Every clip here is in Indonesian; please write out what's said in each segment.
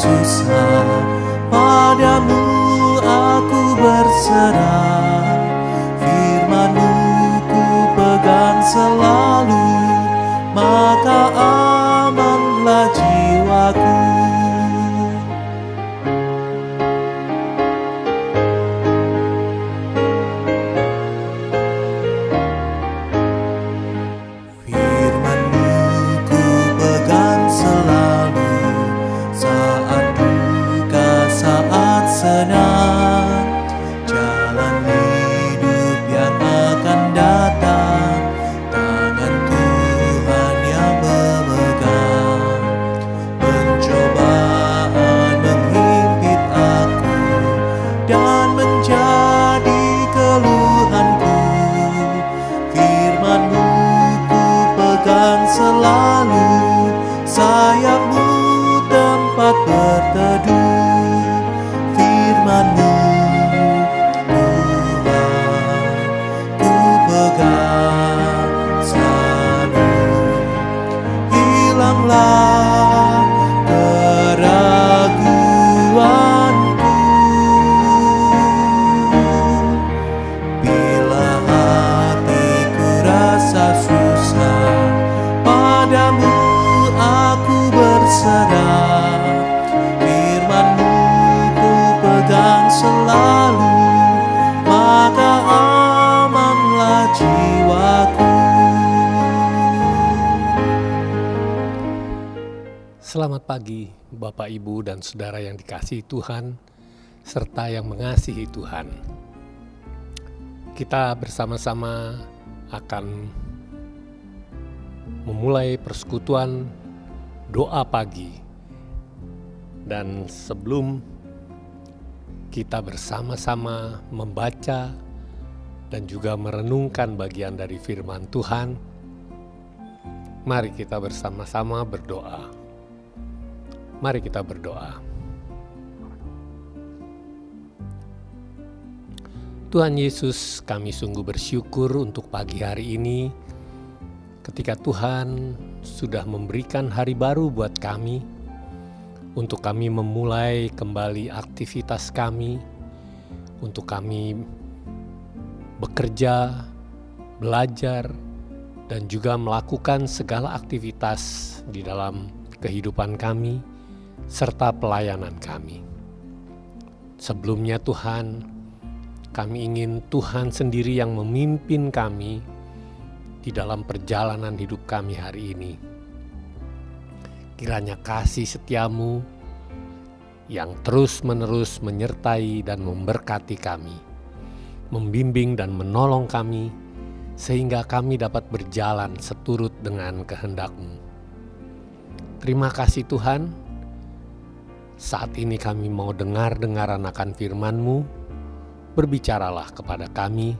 susah, padamu aku berserah. Firman-Mu ku pegang selalu, maka amanlah jiwaku. Firman-Mu ku pegang selalu, saat duka, saat senang, jalan hidup yang akan datang, tangan Tuhan yang memegang. Pencobaan menghimpit aku dan menjadi keluhanku. Firman-Mu ku pegang selalu, sayap-Mu tempat berteduh. Firman-Mu Tuhan ku pegang selalu. Hilanglah keraguanku bila hatiku rasa susah, padamu aku berserah. Firman-Mu ku pegang selalu, maka amanlah jiwaku. Selamat pagi Bapak, Ibu, dan Saudara yang dikasihi Tuhan, serta yang mengasihi Tuhan. Kita bersama-sama akan memulai persekutuan doa pagi. Dan sebelum kita bersama-sama membaca dan juga merenungkan bagian dari firman Tuhan, mari kita bersama-sama berdoa. Mari kita berdoa. Tuhan Yesus, kami sungguh bersyukur untuk pagi hari ini, ketika Tuhan sudah memberikan hari baru buat kami, untuk kami memulai kembali aktivitas kami, untuk kami bekerja, belajar, dan juga melakukan segala aktivitas di dalam kehidupan kami, serta pelayanan kami. Sebelumnya Tuhan, kami ingin Tuhan sendiri yang memimpin kami di dalam perjalanan hidup kami hari ini. Kiranya kasih setia-Mu yang terus-menerus menyertai dan memberkati kami, membimbing dan menolong kami, sehingga kami dapat berjalan seturut dengan kehendak-Mu. Terima kasih Tuhan. Saat ini kami mau dengar-dengaran akan firman-Mu. Berbicaralah kepada kami.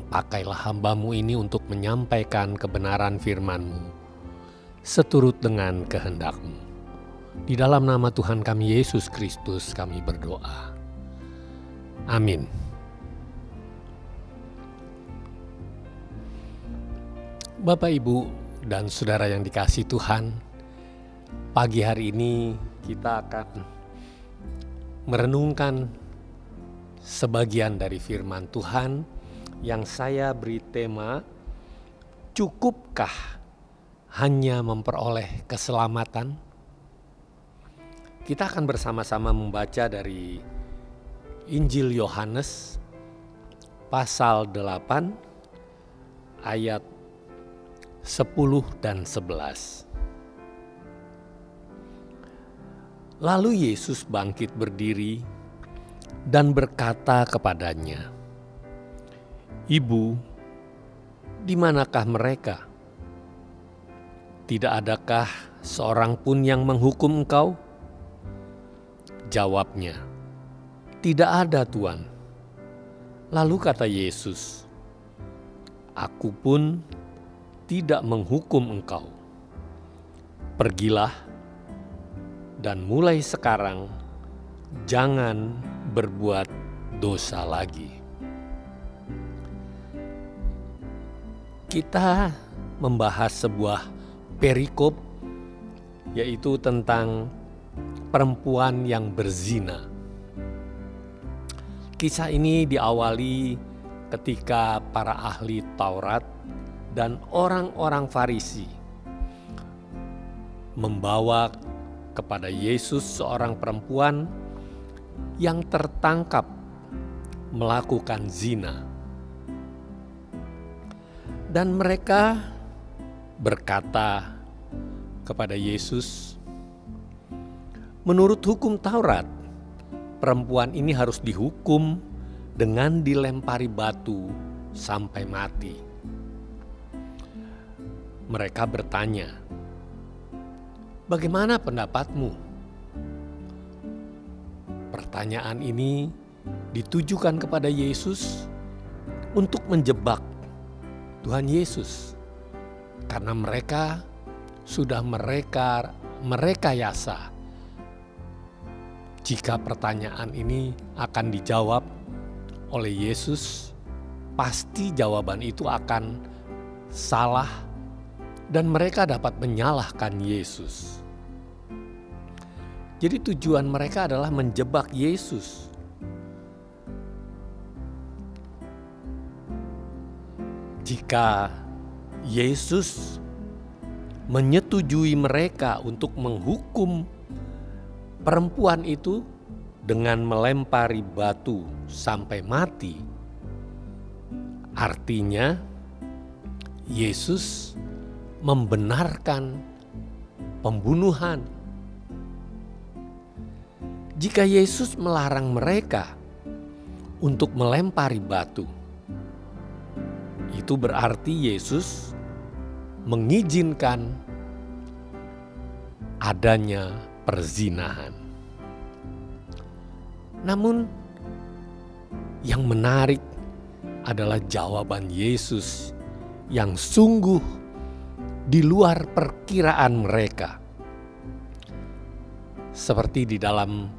Pakailah hamba-Mu ini untuk menyampaikan kebenaran firman-Mu, seturut dengan kehendak-Mu. Di dalam nama Tuhan kami Yesus Kristus kami berdoa. Amin. Bapak, Ibu, dan Saudara yang dikasihi Tuhan, pagi hari ini kita akan merenungkan sebagian dari firman Tuhan yang saya beri tema, cukupkah hanya memperoleh keselamatan? Kita akan bersama-sama membaca dari Injil Yohanes pasal 8 ayat 10 dan 11. Lalu Yesus bangkit berdiri dan berkata kepadanya, "Ibu, di manakah mereka? Tidak adakah seorang pun yang menghukum engkau?" Jawabnya, "Tidak ada, Tuan." Lalu kata Yesus, "Aku pun tidak menghukum engkau. Pergilah dan mulai sekarang jangan berbuat dosa lagi." Kita membahas sebuah perikop, yaitu tentang perempuan yang berzina. Kisah ini diawali ketika para ahli Taurat dan orang-orang Farisi membawa kepada Yesus seorang perempuan yang tertangkap melakukan zina. Dan mereka berkata kepada Yesus, menurut hukum Taurat, perempuan ini harus dihukum dengan dilempari batu sampai mati. Mereka bertanya, bagaimana pendapatmu? Pertanyaan ini ditujukan kepada Yesus untuk menjebak Tuhan Yesus, karena mereka sudah merekayasa jika pertanyaan ini akan dijawab oleh Yesus, pasti jawaban itu akan salah dan mereka dapat menyalahkan Yesus. Jadi tujuan mereka adalah menjebak Yesus. Jika Yesus menyetujui mereka untuk menghukum perempuan itu dengan melempari batu sampai mati, artinya Yesus membenarkan pembunuhan. Jika Yesus melarang mereka untuk melempari batu, itu berarti Yesus mengizinkan adanya perzinahan. Namun yang menarik adalah jawaban Yesus yang sungguh di luar perkiraan mereka. Seperti di dalam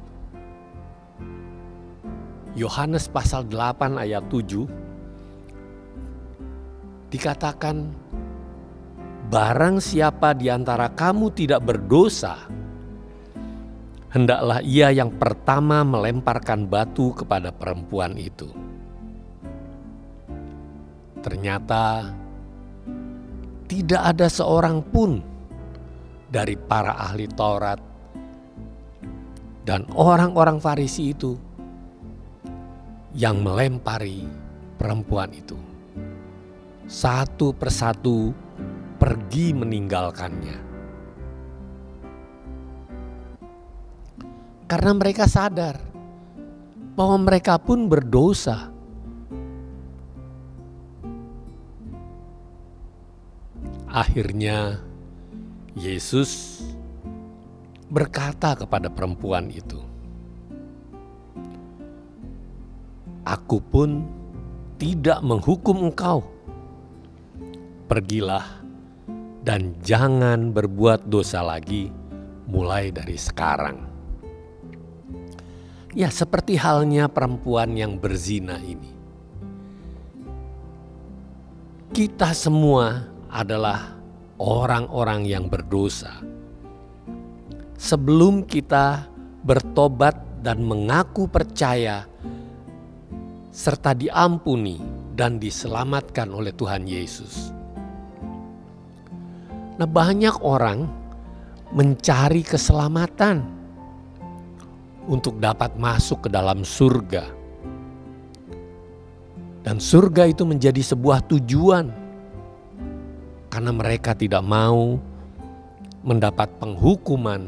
Yohanes pasal 8 ayat 7 dikatakan, barang siapa di antara kamu tidak berdosa, hendaklah ia yang pertama melemparkan batu kepada perempuan itu. Ternyata tidak ada seorang pun dari para ahli Taurat dan orang-orang Farisi itu yang melempari perempuan itu. Satu persatu pergi meninggalkannya. Karena mereka sadar bahwa mereka pun berdosa. Akhirnya Yesus berkata kepada perempuan itu, "Aku pun tidak menghukum engkau. Pergilah dan jangan berbuat dosa lagi mulai dari sekarang." Ya, seperti halnya perempuan yang berzina ini. Kita semua adalah orang-orang yang berdosa. Sebelum kita bertobat dan mengaku percaya serta diampuni dan diselamatkan oleh Tuhan Yesus. Nah, banyak orang mencari keselamatan untuk dapat masuk ke dalam surga. Dan surga itu menjadi sebuah tujuan karena mereka tidak mau mendapat penghukuman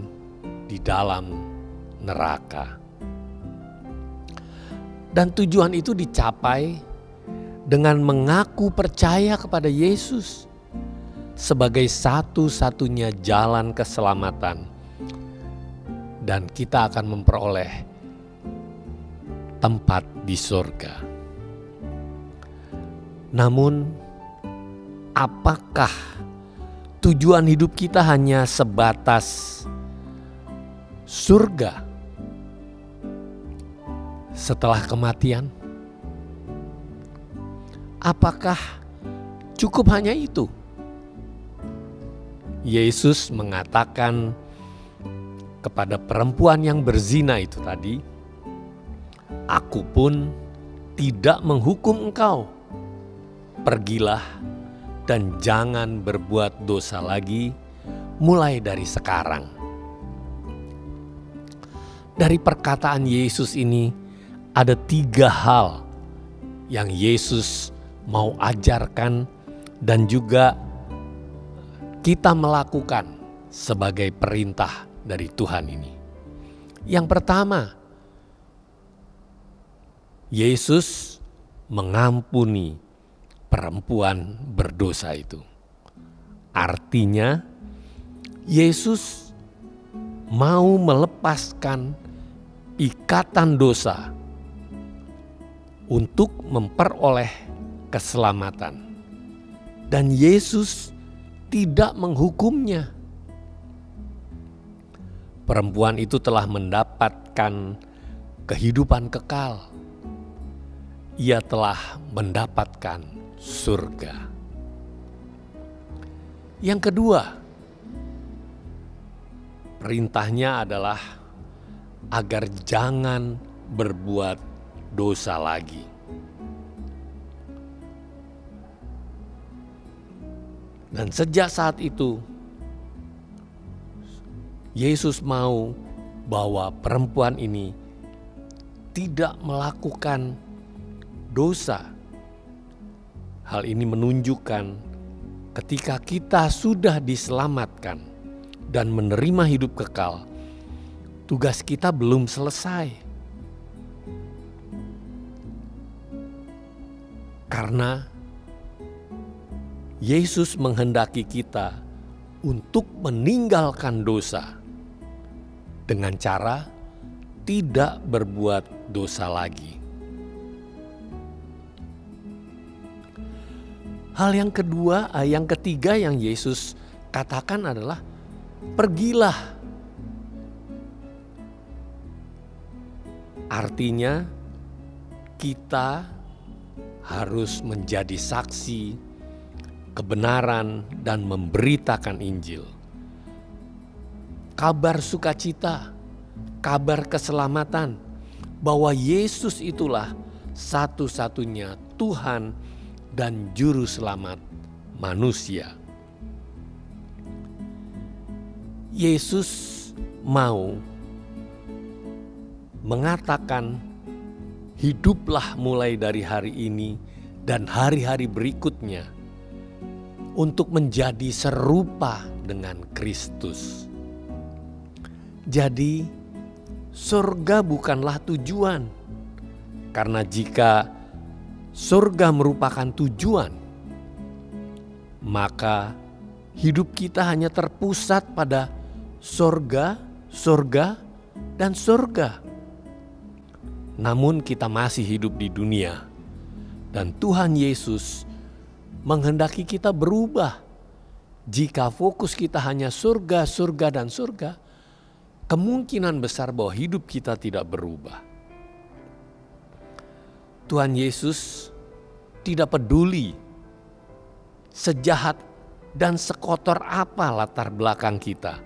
di dalam neraka. Dan tujuan itu dicapai dengan mengaku percaya kepada Yesus sebagai satu-satunya jalan keselamatan. Dan kita akan memperoleh tempat di surga. Namun, apakah tujuan hidup kita hanya sebatas surga setelah kematian? Apakah cukup hanya itu? Yesus mengatakan kepada perempuan yang berzina itu tadi, "Aku pun tidak menghukum engkau. Pergilah dan jangan berbuat dosa lagi mulai dari sekarang." Dari perkataan Yesus ini ada 3 hal yang Yesus mau ajarkan dan juga kita melakukan sebagai perintah dari Tuhan ini. Yang pertama, Yesus mengampuni perempuan berdosa itu. Artinya, Yesus mau melepaskan ikatan dosa untuk memperoleh keselamatan. Dan Yesus tidak menghukumnya. Perempuan itu telah mendapatkan kehidupan kekal. Ia telah mendapatkan surga. Yang kedua, perintahnya adalah agar jangan berbuat dosa lagi. Dan sejak saat itu, Yesus mau bahwa perempuan ini tidak melakukan dosa. Hal ini menunjukkan ketika kita sudah diselamatkan dan menerima hidup kekal, tugas kita belum selesai. Karena Yesus menghendaki kita untuk meninggalkan dosa dengan cara tidak berbuat dosa lagi. Hal yang ketiga yang Yesus katakan adalah pergilah. Artinya kita harus menjadi saksi kebenaran dan memberitakan Injil. Kabar sukacita, kabar keselamatan bahwa Yesus itulah satu-satunya Tuhan dan Juru Selamat manusia. Yesus mau mengatakan, hiduplah mulai dari hari ini dan hari-hari berikutnya untuk menjadi serupa dengan Kristus. Jadi, surga bukanlah tujuan. Karena jika surga merupakan tujuan, maka hidup kita hanya terpusat pada surga, dan surga. Namun kita masih hidup di dunia, dan Tuhan Yesus menghendaki kita berubah. Jika fokus kita hanya surga, dan surga, kemungkinan besar bahwa hidup kita tidak berubah. Tuhan Yesus tidak peduli sejahat dan sekotor apa latar belakang kita.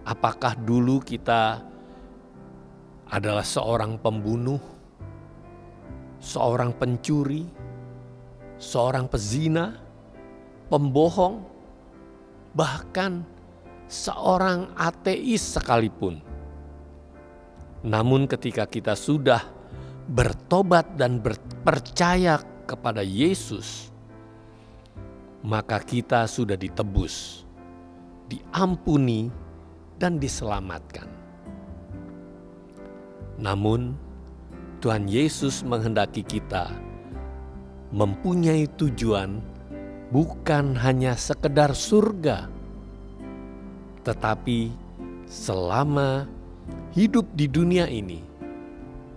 Apakah dulu kita adalah seorang pembunuh, seorang pencuri, seorang pezina, pembohong, bahkan seorang ateis sekalipun. Namun ketika kita sudah bertobat dan percaya kepada Yesus, maka kita sudah ditebus, diampuni, dan diselamatkan. Namun Tuhan Yesus menghendaki kita mempunyai tujuan bukan hanya sekedar surga, tetapi selama hidup di dunia ini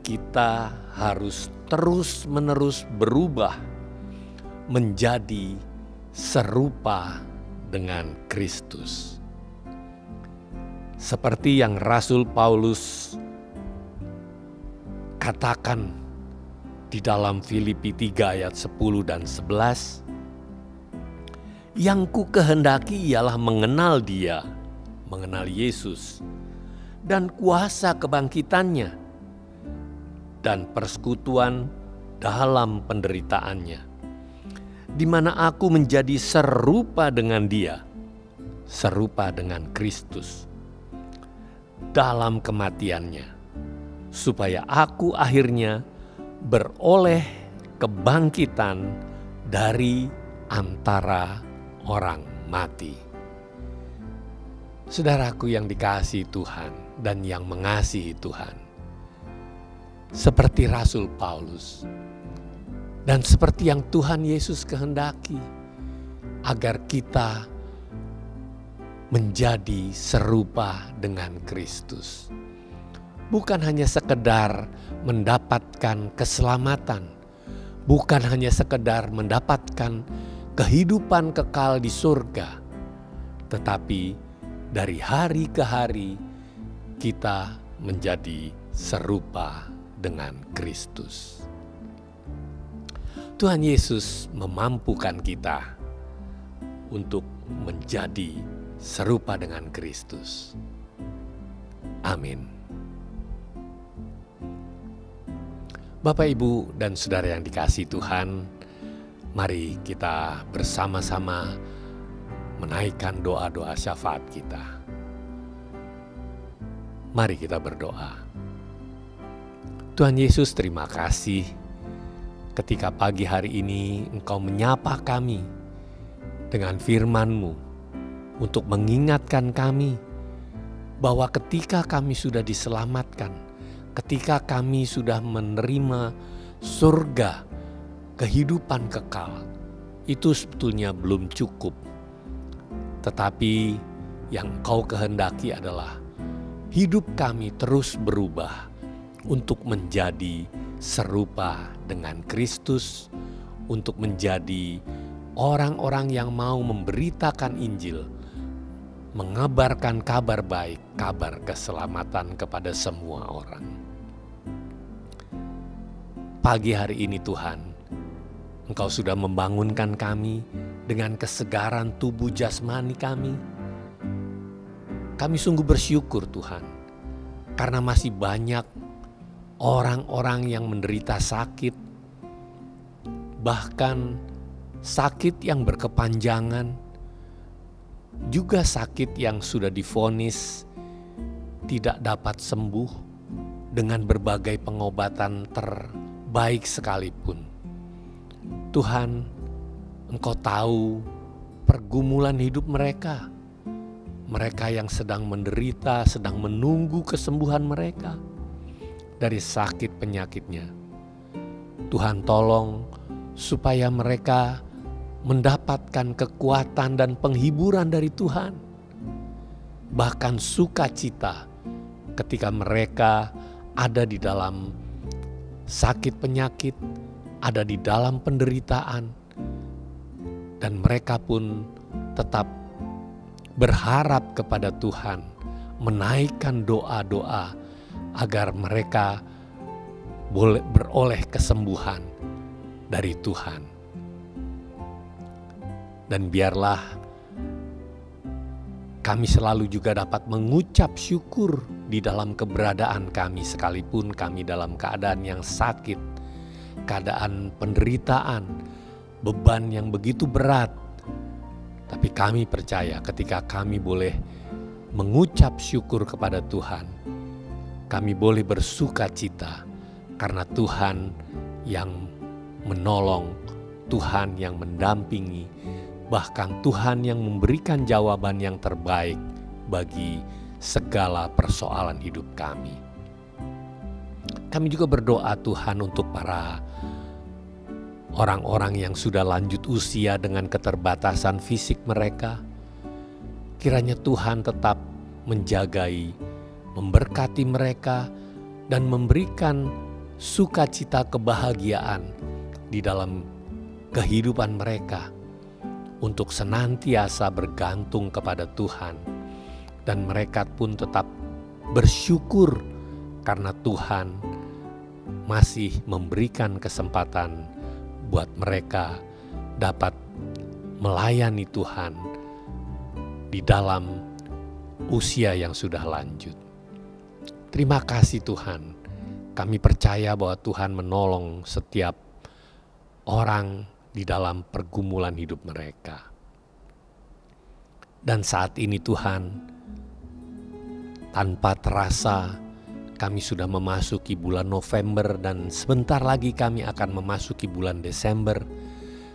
kita harus terus-menerus berubah menjadi serupa dengan Kristus. Seperti yang Rasul Paulus katakan di dalam Filipi 3 ayat 10 dan 11, yang ku kehendaki ialah mengenal Dia, mengenal Yesus dan kuasa kebangkitannya dan persekutuan dalam penderitaannya, di mana aku menjadi serupa dengan Dia, serupa dengan Kristus dalam kematiannya, supaya aku akhirnya beroleh kebangkitan dari antara orang mati. Saudaraku yang dikasihi Tuhan dan yang mengasihi Tuhan, seperti Rasul Paulus dan seperti yang Tuhan Yesus kehendaki, agar kita menjadi serupa dengan Kristus. Bukan hanya sekedar mendapatkan keselamatan, bukan hanya sekedar mendapatkan kehidupan kekal di surga, tetapi dari hari ke hari kita menjadi serupa dengan Kristus. Tuhan Yesus memampukan kita untuk menjadi serupa dengan Kristus. Amin. Bapak, Ibu, dan Saudara yang dikasihi Tuhan, mari kita bersama-sama menaikkan doa-doa syafaat kita. Mari kita berdoa. Tuhan Yesus, terima kasih ketika pagi hari ini Engkau menyapa kami dengan firman-Mu untuk mengingatkan kami bahwa ketika kami sudah diselamatkan, ketika kami sudah menerima surga, kehidupan kekal, itu sebetulnya belum cukup. Tetapi yang Kau kehendaki adalah hidup kami terus berubah untuk menjadi serupa dengan Kristus, untuk menjadi orang-orang yang mau memberitakan Injil, mengabarkan kabar baik, kabar keselamatan kepada semua orang. Pagi hari ini Tuhan, Engkau sudah membangunkan kami dengan kesegaran tubuh jasmani kami. Kami sungguh bersyukur Tuhan, karena masih banyak orang-orang yang menderita sakit, bahkan sakit yang berkepanjangan, juga sakit yang sudah divonis tidak dapat sembuh dengan berbagai pengobatan terbaik sekalipun. Tuhan, Engkau tahu pergumulan hidup mereka, mereka yang sedang menderita, sedang menunggu kesembuhan mereka dari sakit penyakitnya. Tuhan, tolong supaya mereka mendapatkan kekuatan dan penghiburan dari Tuhan, bahkan sukacita ketika mereka ada di dalam sakit penyakit, ada di dalam penderitaan, dan mereka pun tetap berharap kepada Tuhan, menaikkan doa-doa agar mereka boleh beroleh kesembuhan dari Tuhan. Dan biarlah kami selalu juga dapat mengucap syukur di dalam keberadaan kami, sekalipun kami dalam keadaan yang sakit, keadaan penderitaan, beban yang begitu berat. Tapi kami percaya ketika kami boleh mengucap syukur kepada Tuhan, kami boleh bersuka cita karena Tuhan yang menolong, Tuhan yang mendampingi, bahkan Tuhan yang memberikan jawaban yang terbaik bagi segala persoalan hidup kami. Kami juga berdoa Tuhan untuk para orang-orang yang sudah lanjut usia dengan keterbatasan fisik mereka. Kiranya Tuhan tetap menjagai, memberkati mereka, dan memberikan sukacita kebahagiaan di dalam kehidupan mereka untuk senantiasa bergantung kepada Tuhan, dan mereka pun tetap bersyukur karena Tuhan masih memberikan kesempatan buat mereka dapat melayani Tuhan di dalam usia yang sudah lanjut. Terima kasih Tuhan, kami percaya bahwa Tuhan menolong setiap orang di dalam pergumulan hidup mereka. Dan saat ini Tuhan, tanpa terasa kami sudah memasuki bulan November dan sebentar lagi kami akan memasuki bulan Desember,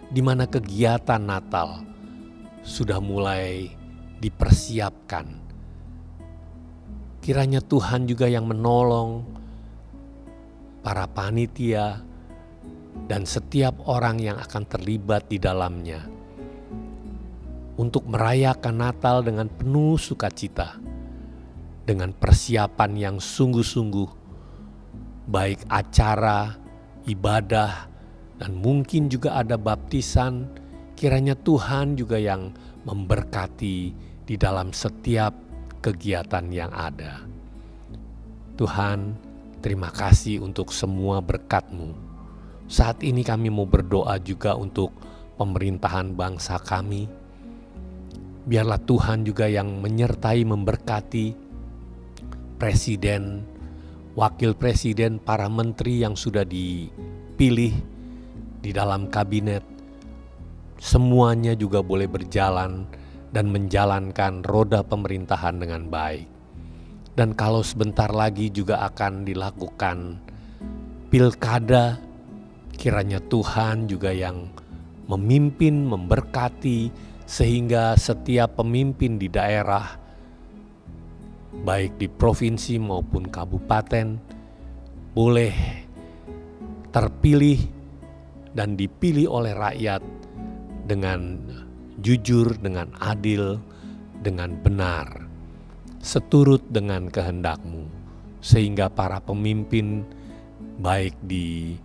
di mana kegiatan Natal sudah mulai dipersiapkan. Kiranya Tuhan juga yang menolong para panitia dan setiap orang yang akan terlibat di dalamnya untuk merayakan Natal dengan penuh sukacita, dengan persiapan yang sungguh-sungguh, baik acara, ibadah, dan mungkin juga ada baptisan. Kiranya Tuhan juga yang memberkati di dalam setiap kegiatan yang ada. Tuhan, terima kasih untuk semua berkat-Mu. Saat ini kami mau berdoa juga untuk pemerintahan bangsa kami. Biarlah Tuhan juga yang menyertai, memberkati Presiden, Wakil Presiden, para menteri yang sudah dipilih di dalam kabinet. Semuanya juga boleh berjalan dan menjalankan roda pemerintahan dengan baik. Dan kalau sebentar lagi juga akan dilakukan pilkada, kiranya Tuhan juga yang memimpin, memberkati, sehingga setiap pemimpin di daerah, baik di provinsi maupun kabupaten, boleh terpilih dan dipilih oleh rakyat dengan jujur, dengan adil, dengan benar, seturut dengan kehendak-Mu, sehingga para pemimpin baik di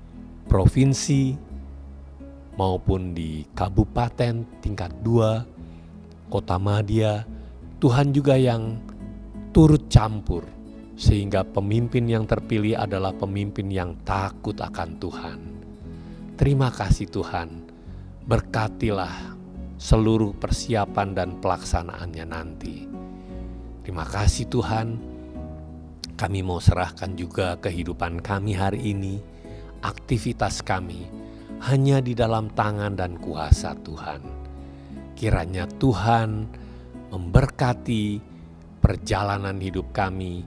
provinsi maupun di kabupaten tingkat 2, kota madya, Tuhan juga yang turut campur, sehingga pemimpin yang terpilih adalah pemimpin yang takut akan Tuhan. Terima kasih Tuhan, berkatilah seluruh persiapan dan pelaksanaannya nanti. Terima kasih Tuhan, kami mau serahkan juga kehidupan kami hari ini, aktivitas kami hanya di dalam tangan dan kuasa Tuhan. Kiranya Tuhan memberkati perjalanan hidup kami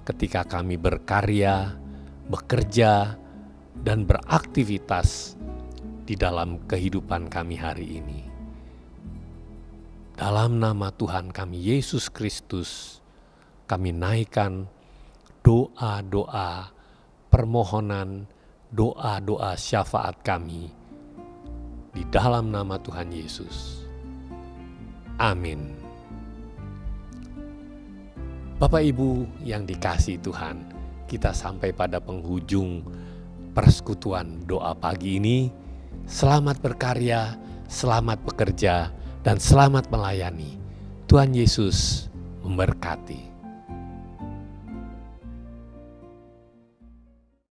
ketika kami berkarya, bekerja, dan beraktivitas di dalam kehidupan kami hari ini. Dalam nama Tuhan kami Yesus Kristus, kami naikkan doa-doa, permohonan, doa-doa syafaat kami di dalam nama Tuhan Yesus. Amin. Bapak Ibu yang dikasihi Tuhan, kita sampai pada penghujung persekutuan doa pagi ini. Selamat berkarya, selamat bekerja, dan selamat melayani. Tuhan Yesus memberkati.